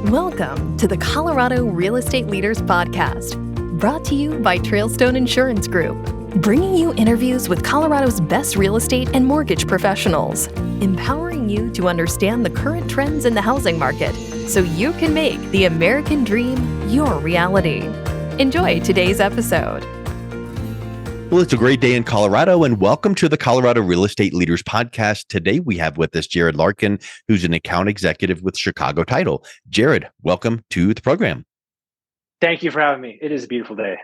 Welcome to the Colorado Real Estate Leaders Podcast, brought to you by Trailstone Insurance Group, bringing you interviews with Colorado's best real estate and mortgage professionals, empowering you to understand the current trends in the housing market so you can make the American dream your reality. Enjoy today's episode. Well, it's a great day in Colorado, and welcome to the Colorado Real Estate Leaders Podcast. Today, we have with us Jerad Larkin, who's an account executive with Chicago Title. Jerad, welcome to the program. Thank you for having me. It is a beautiful day.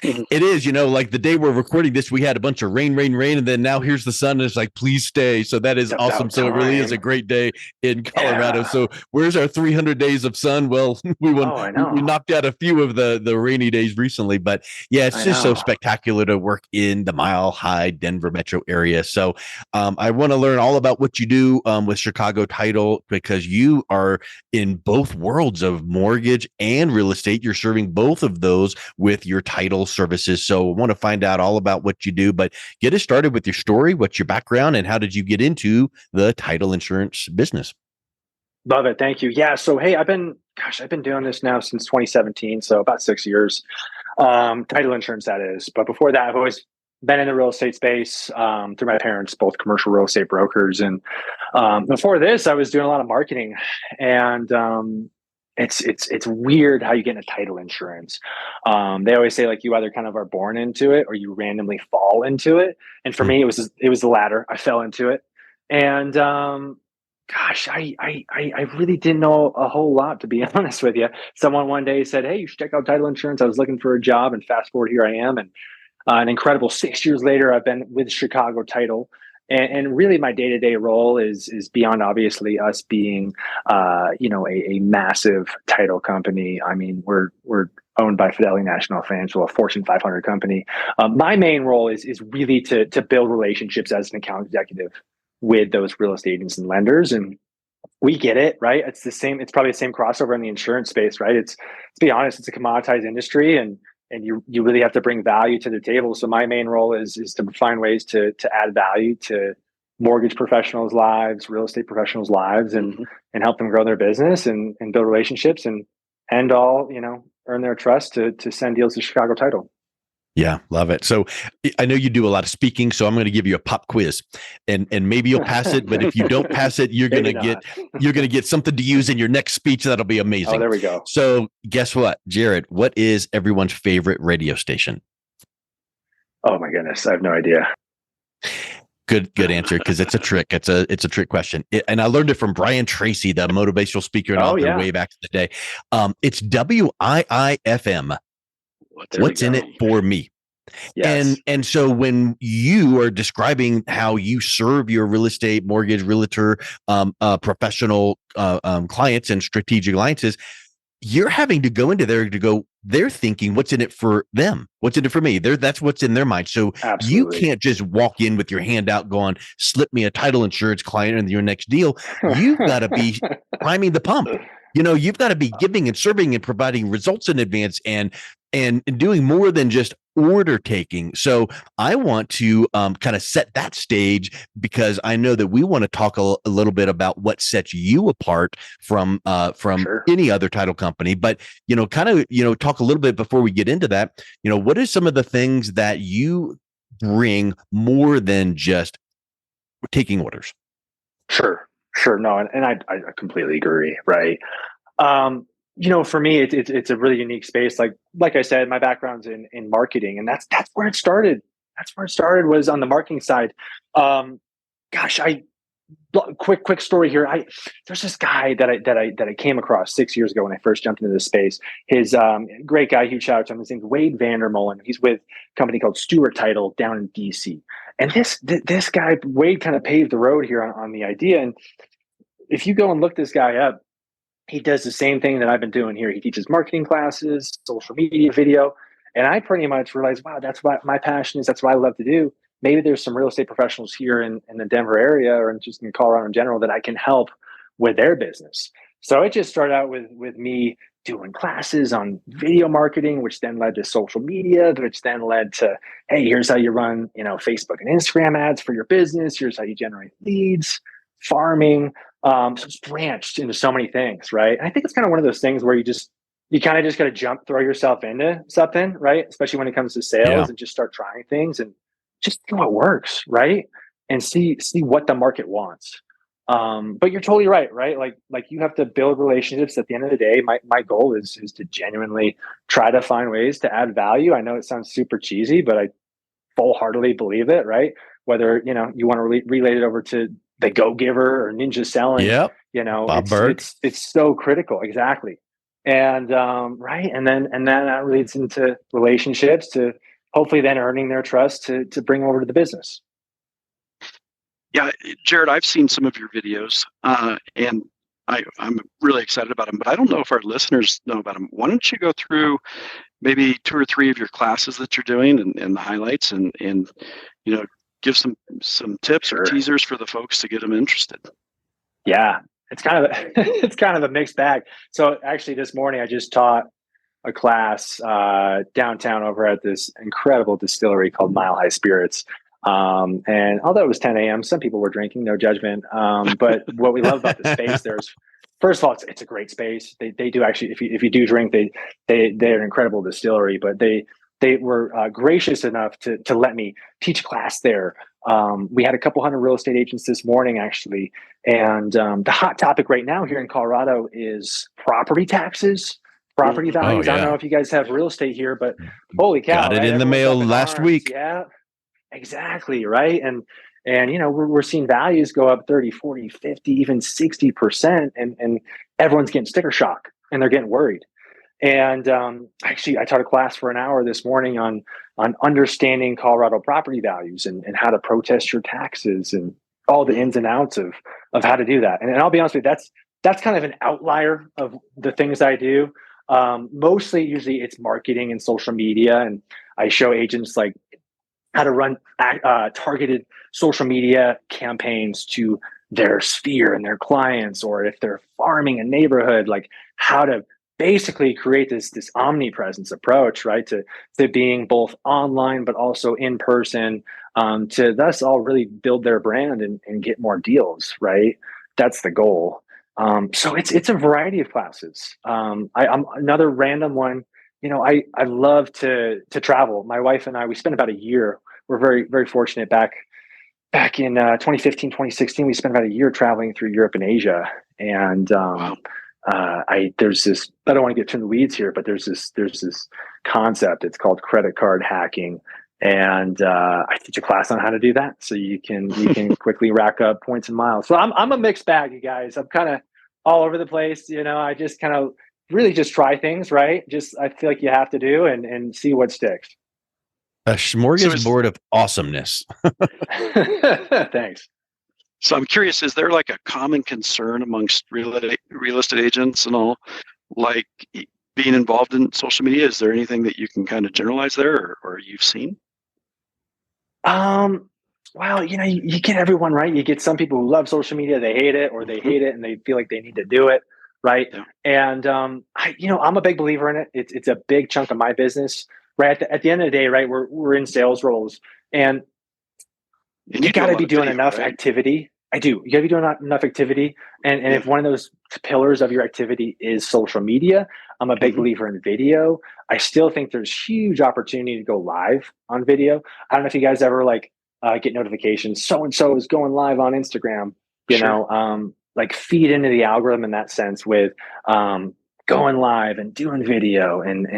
It is, like the day we're recording this, we had a bunch of rain, and then now here's the sun, and it's like, please stay. So that is awesome. So it really is a great day in Colorado. Yeah. So where's our 300 days of sun? Well, we knocked out a few of the rainy days recently, but yeah, it's just so spectacular to work in the Mile High Denver metro area. So I want to learn all about what you do with Chicago Title, because you are in both worlds of mortgage and real estate. You're serving both of those with your title services. So I want to find out all about what you do, but get us started with your story. What's your background and how did you get into the title insurance business? Love it. Thank you. Yeah. So, hey, I've been doing this now since 2017. So about 6 years, title insurance, that is. But before that, I've always been in the real estate space through my parents, both commercial real estate brokers. And before this, I was doing a lot of marketing, and it's weird how you get into title insurance. They always say, like, you either kind of are born into it or you randomly fall into it. And for me, it was the latter. I fell into it. And I really didn't know a whole lot, to be honest with you. Someone one day said, hey, you should check out title insurance. I was looking for a job, and fast forward, here I am. And an incredible 6 years later, I've been with Chicago Title. And really, my day-to-day role is beyond, obviously, us being, a massive title company. I mean, we're owned by Fidelity National Financial, a Fortune 500 company. My main role is really to build relationships as an account executive with those real estate agents and lenders. And we get it, right? It's the same. It's probably the same crossover in the insurance space, right? To be honest, it's a commoditized industry, and you really have to bring value to the table. So my main role is to find ways to add value to mortgage professionals' lives, real estate professionals' lives, and help them grow their business and build relationships and all, earn their trust to send deals to Chicago Title. Yeah, love it. So I know you do a lot of speaking, so I'm going to give you a pop quiz, and maybe you'll pass it. But if you don't pass it, you're going to get something to use in your next speech. That'll be amazing. Oh, there we go. So guess what, Jerad? What is everyone's favorite radio station? Oh my goodness, I have no idea. Good answer, because it's a trick. It's a trick question, and I learned it from Brian Tracy, the motivational speaker and author, way back in the day. It's WIIFM. What's in it for me? Yes. And so when you are describing how you serve your real estate, mortgage, realtor, professional clients and strategic alliances, you're having to go into there they're thinking, what's in it for them? What's in it for me? That's what's in their mind. So absolutely. You can't just walk in with your hand out going, slip me a title insurance client in your next deal. You've got to be priming the pump. You've got to be giving and serving and providing results in advance and doing more than just order taking. So I want to kind of set that stage, because I know that we want to talk a little bit about what sets you apart from sure. any other title company. But, talk a little bit before we get into that. What are some of the things that you bring more than just taking orders? Sure. No, and I completely agree. Right. For me, it's a really unique space. Like I said, my background's in marketing, and that's where it started. That's where it started, was on the marketing side. Quick story here. There's this guy that I came across 6 years ago when I first jumped into this space. His great guy, huge shout out to him. His name's Wade Vandermolen. He's with a company called Stewart Title down in DC. And this guy, Wade, kind of paved the road here on the idea. And if you go and look this guy up, he does the same thing that I've been doing here. He teaches marketing classes, social media, video. And I pretty much realized, wow, that's what my passion is. That's what I love to do. Maybe there's some real estate professionals here in the Denver area, or just in Colorado in general, that I can help with their business. So it just started out with me doing classes on video marketing, which then led to social media, which then led to, hey, here's how you run, Facebook and Instagram ads for your business. Here's how you generate leads. farming. So it's branched into so many things, right? And I think it's kind of one of those things where you kind of just got to throw yourself into something, right? Especially when it comes to sales, and just start trying things and just see what works, right? And see what the market wants. But you're totally right? Like you have to build relationships. At the end of the day, my goal is to genuinely try to find ways to add value. I know it sounds super cheesy, but I full-heartedly believe it, right? Whether, you want to relate it over to the Go Giver or Ninja Selling, Bob Burg. it's so critical. Exactly. And right. And then that leads into relationships, to hopefully then earning their trust to bring over to the business. Yeah, Jerad, I've seen some of your videos, and I'm really excited about them, but I don't know if our listeners know about them. Why don't you go through maybe 2 or 3 of your classes that you're doing and the highlights, and give some tips or teasers for the folks to get them interested. Yeah, it's kind of a mixed bag. So actually this morning I just taught a class downtown over at this incredible distillery called Mile High Spirits. And although it was 10 a.m., some people were drinking, no judgment. But what we love about the space there is, first of all, it's a great space. They do actually, if you do drink, they're an incredible distillery, but they were gracious enough to let me teach a class there. We had a couple hundred real estate agents this morning, actually. And the hot topic right now here in Colorado is property taxes, property values. I don't know if you guys have real estate here, but holy cow. Got it in the mail last week. Yeah, exactly. Right. And we're seeing values go up 30, 40, 50, even 60%. And everyone's getting sticker shock and they're getting worried. And actually, I taught a class for an hour this morning on understanding Colorado property values and how to protest your taxes and all the ins and outs of how to do that. And I'll be honest with you, that's kind of an outlier of the things I do. Mostly, usually, it's marketing and social media, and I show agents like how to run targeted social media campaigns to their sphere and their clients, or if they're farming a neighborhood, like how to basically create this omnipresence approach, right, to being both online but also in person, to thus all really build their brand and get more deals, right? That's the goal. So it's a variety of classes. I'm another random one. I love to travel. My wife and I, we spent about a year. We're very, very fortunate back in 2015, 2016, we spent about a year traveling through Europe and Asia. And there's this, I don't want to get into the weeds here, but there's this concept. It's called credit card hacking. And I teach a class on how to do that, so you can quickly rack up points and miles. So I'm a mixed bag, you guys. I'm kind of all over the place. I just kind of really just try things, right? I feel like you have to do and see what sticks. A smorgasbord of awesomeness. Thanks. So I'm curious, is there like a common concern amongst real estate agents and all, like being involved in social media? Is there anything that you can kind of generalize there or you've seen? Well, you get everyone, right? You get some people who love social media, they hate it, or they hate it and they feel like they need to do it, right? Yeah. And I'm a big believer in it. It's a big chunk of my business, right? At the end of the day, right, we're in sales roles, and you got to be doing enough activity. I do. You got to be doing enough activity, and if one of those pillars of your activity is social media, I'm a big believer in video. I still think there's huge opportunity to go live on video. I don't know if you guys ever get notifications. So and so is going live on Instagram. Like feed into the algorithm in that sense with going live and doing video, and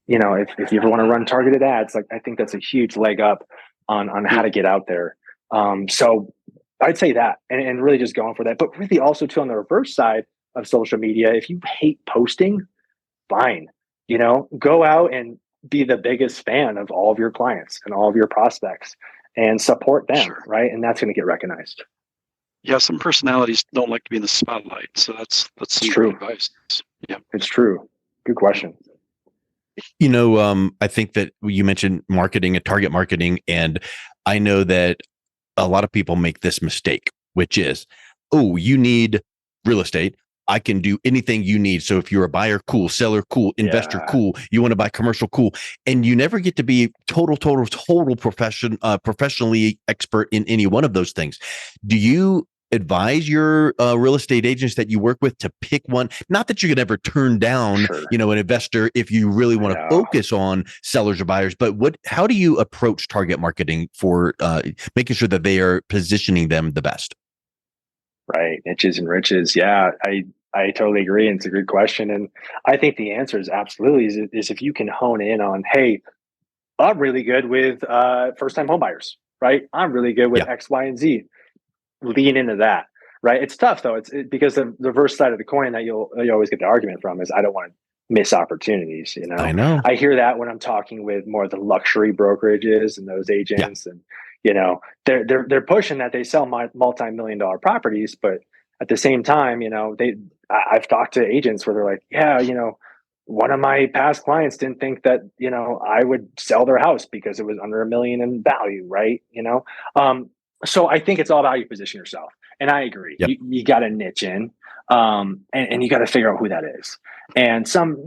if you ever want to run targeted ads, I think that's a huge leg up on how to get out there. So I'd say that, and really just going for that. But really also too, on the reverse side of social media, if you hate posting, fine. Go out and be the biggest fan of all of your clients and all of your prospects and support them, right? And that's going to get recognized. Yeah, some personalities don't like to be in the spotlight, so that's some true advice. Yeah, it's true. Good question. I think that you mentioned marketing and target marketing, and I know that a lot of people make this mistake, which is, you need real estate. I can do anything you need. So if you're a buyer, cool. Seller, cool. Investor, cool. You want to buy commercial, cool. And you never get to be total professionally expert in any one of those things. Do you advise your real estate agents that you work with to pick one? Not that you could ever turn down, Sure. an investor if you really want to focus on sellers or buyers, but how do you approach target marketing for making sure that they are positioning them the best? Right. Niches and riches. Yeah, I totally agree. And it's a good question. And I think the answer is absolutely is if you can hone in on, hey, I'm really good with first time home buyers, right? I'm really good with Yeah. X, Y, and Z. Lean into that, right? It's tough though. Because the reverse side of the coin that you always get the argument from is I don't want to miss opportunities. I know. I hear that when I'm talking with more of the luxury brokerages and those agents, and they're pushing that they sell multi-million-dollar properties, but at the same time, I've talked to agents where they're like, yeah, one of my past clients didn't think that I would sell their house because it was under $1 million in value, right? So I think it's all about you position yourself. And I agree. Yep. You got to niche in, and you got to figure out who that is. And some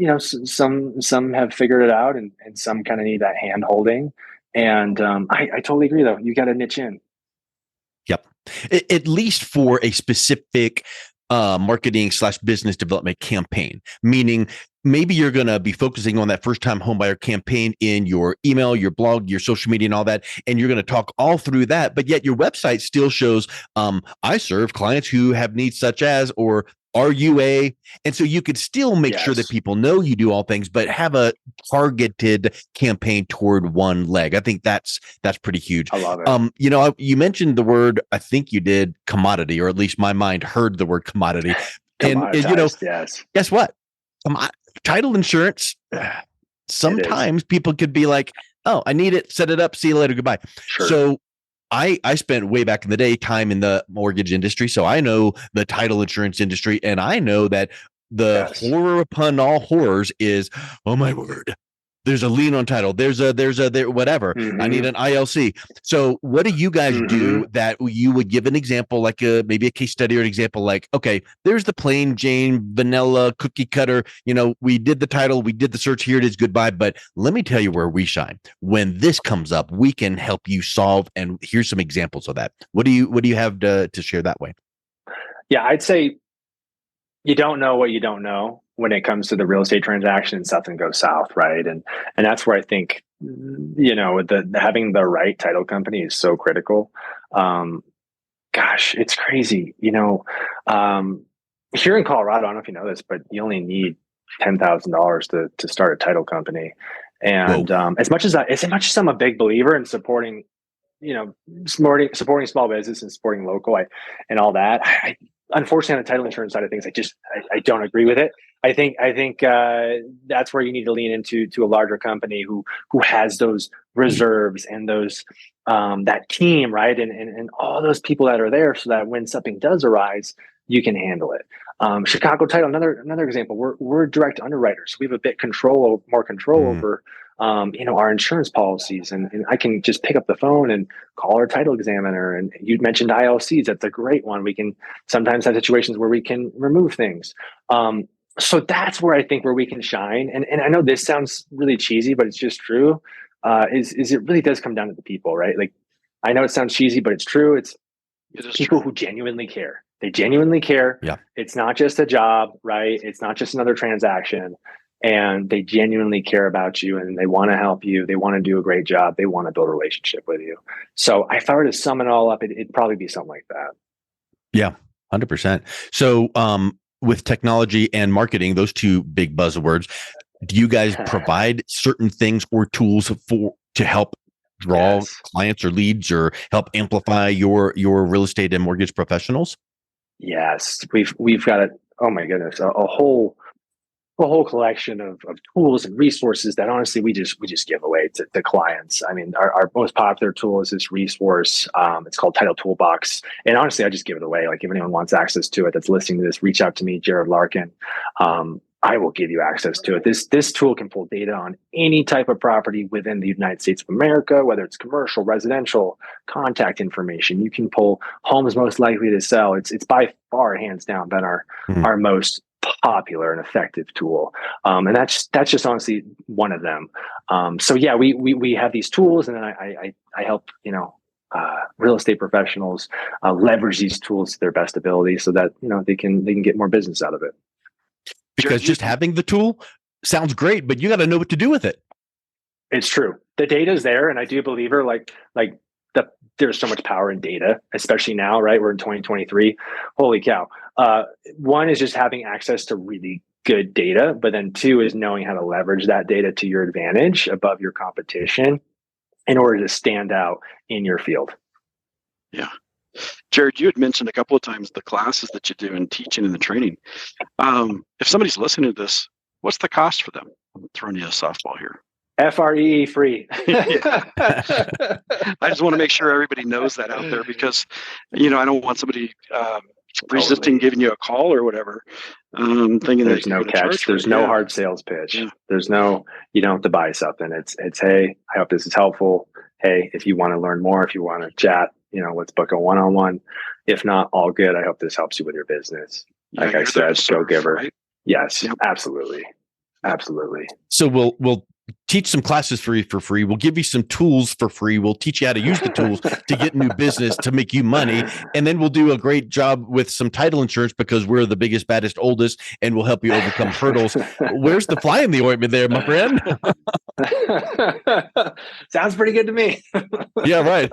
have figured it out, and some kind of need that hand holding. And I totally agree, though. You got to niche in. Yep. At least for a specific marketing / business development campaign, meaning maybe you're going to be focusing on that first time homebuyer campaign in your email, your blog, your social media and all that. And you're going to talk all through that. But yet your website still shows, I serve clients who have needs such as, or are you a, and so you could still make sure that people know you do all things, but have a targeted campaign toward one leg. I think that's pretty huge. I love it. You mentioned the word, I think you did, commodity, or at least my mind heard the word commodity. And yes. Guess what? Title insurance, sometimes people could be like, oh, I need it, set it up, see you later, goodbye. Sure. So I spent way back in the day time in the mortgage industry. So I know the title insurance industry, and I know that the horror upon all horrors is, oh my word, there's a lien on title. There's whatever. Mm-hmm. I need an ILC. So what do you guys do that you would give an example, like maybe a case study or an example, like, okay, there's the plain Jane vanilla cookie cutter. We did the title, we did the search, here it is, goodbye. But let me tell you where we shine. When this comes up, we can help you solve. And here's some examples of that. What do you have to share that way? Yeah, I'd say you don't know what you don't know when it comes to the real estate transaction and something goes south, right? And that's where I think, having the right title company is so critical. Gosh, it's crazy. Here in Colorado, I don't know if you know this, but you only need $10,000 to start a title company. And as much as I'm a big believer in supporting small business and supporting local, and all that, unfortunately, on the title insurance side of things, I don't agree with it. I think that's where you need to lean into a larger company who has those reserves and those that team, right, and all those people that are there, so that when something does arise, you can handle it. Chicago Title, another example. We're direct underwriters. We have a bit more control over our insurance policies, and I can just pick up the phone and call our title examiner. And you mentioned ILCs. That's a great one. We can sometimes have situations where we can remove things. So that's where I think where we can shine. And I know this sounds really cheesy, but it's just true. Is it really does come down to the people, right? Like, I know it sounds cheesy, but it's true. It's people who genuinely care. They genuinely care. Yeah. It's not just a job, right? It's not just another transaction. And they genuinely care about you, and they want to help you. They want to do a great job. They want to build a relationship with you. So if I were to sum it all up, it'd probably be something like that. Yeah, 100%. So with technology and marketing, those two big buzzwords, do you guys provide certain things or tools to help draw clients or leads, or help amplify your real estate and mortgage professionals? Yes, we've got oh my goodness, a whole collection of tools and resources that honestly we just give away to clients. I mean, our most popular tool is this resource. It's called Title Toolbox. And honestly, I just give it away. Like, if anyone wants access to it that's listening to this, reach out to me, Jerad Larkin. I will give you access to it. This tool can pull data on any type of property within the United States of America, whether it's commercial, residential, contact information. You can pull homes most likely to sell. It's by far, hands down, been our most popular and effective tool. And that's just honestly one of them. So yeah, we have these tools, and then I help, real estate professionals leverage these tools to their best ability so that, they can get more business out of it. Because just having the tool sounds great, but you got to know what to do with it. It's true. The data is there, and I do believe her. There's so much power in data, especially now, right? We're in 2023. Holy cow! One is just having access to really good data, but then two is knowing how to leverage that data to your advantage above your competition in order to stand out in your field. Yeah. Jerad, you had mentioned a couple of times the classes that you do in teaching and the training. If somebody's listening to this, what's the cost for them? I'm throwing you a softball here. FRE free. I just want to make sure everybody knows that out there, because, I don't want somebody resisting giving you a call or whatever. Thinking there's no catch. There's no hard sales pitch. Yeah. There's no, you don't have to buy something. It's, hey, I hope this is helpful. Hey, if you want to learn more, if you want to chat, let's book a one-on-one. If not, all good. I hope this helps you with your business. Yeah, like I said, go giver. Right? Yes, yep. Absolutely. So we'll teach some classes for free. We'll give you some tools for free. We'll teach you how to use the tools to get new business, to make you money. And then we'll do a great job with some title insurance because we're the biggest, baddest, oldest, and we'll help you overcome hurdles. Where's the fly in the ointment there, my friend? Sounds pretty good to me. Yeah, right.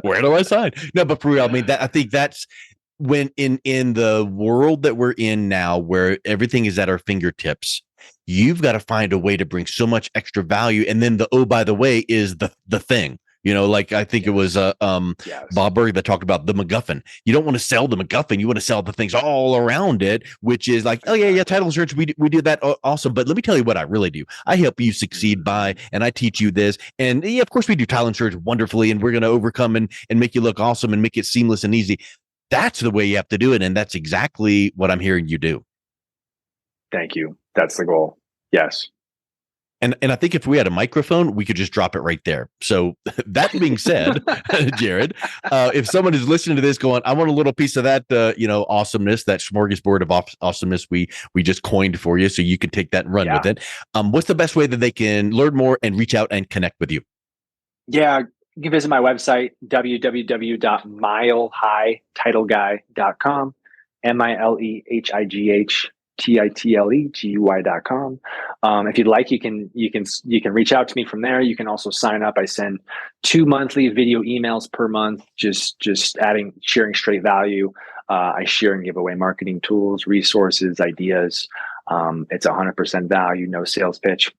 Where do I sign? No, but for real, I think that's when in the world that we're in now, where everything is at our fingertips, you've got to find a way to bring so much extra value. And then by the way, is the thing, I think it was Bob Burg that talked about the MacGuffin. You don't want to sell the MacGuffin. You want to sell the things all around it, which is like, oh yeah, title insurance. We do that also. But let me tell you what I really do. I help you succeed and I teach you this. And yeah, of course we do title insurance wonderfully, and we're going to overcome and make you look awesome and make it seamless and easy. That's the way you have to do it. And that's exactly what I'm hearing you do. Thank you. That's the goal. Yes. And I think if we had a microphone, we could just drop it right there. So that being said, Jerad, if someone is listening to this going, I want a little piece of that, awesomeness, that smorgasbord of awesomeness we just coined for you, so you can take that and run with it. What's the best way that they can learn more and reach out and connect with you? Yeah, you can visit my website, milehighTitleGuy.com, MILEHIGHTITLEGUY.com. If you'd like, you can reach out to me from there. You can also sign up. I send 2 monthly video emails per month, just sharing straight value. I share and give away marketing tools, resources, ideas. It's 100% value, no sales pitch.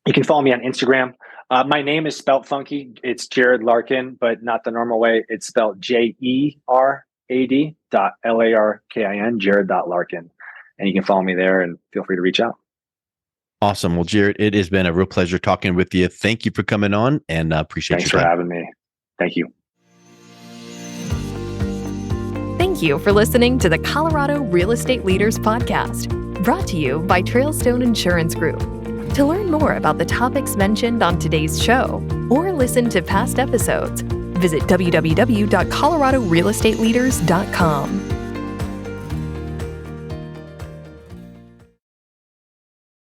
You can follow me on Instagram. My name is spelt funky. It's Jerad Larkin, but not the normal way. It's spelled JERAD.LARKIN, Jerad.Larkin. And you can follow me there and feel free to reach out. Awesome. Well, Jerad, it has been a real pleasure talking with you. Thank you for coming on, and appreciate Thanks for having me. Thank you. Thank you for listening to the Colorado Real Estate Leaders Podcast, brought to you by Trailstone Insurance Group. To learn more about the topics mentioned on today's show or listen to past episodes, visit www.coloradorealestateleaders.com.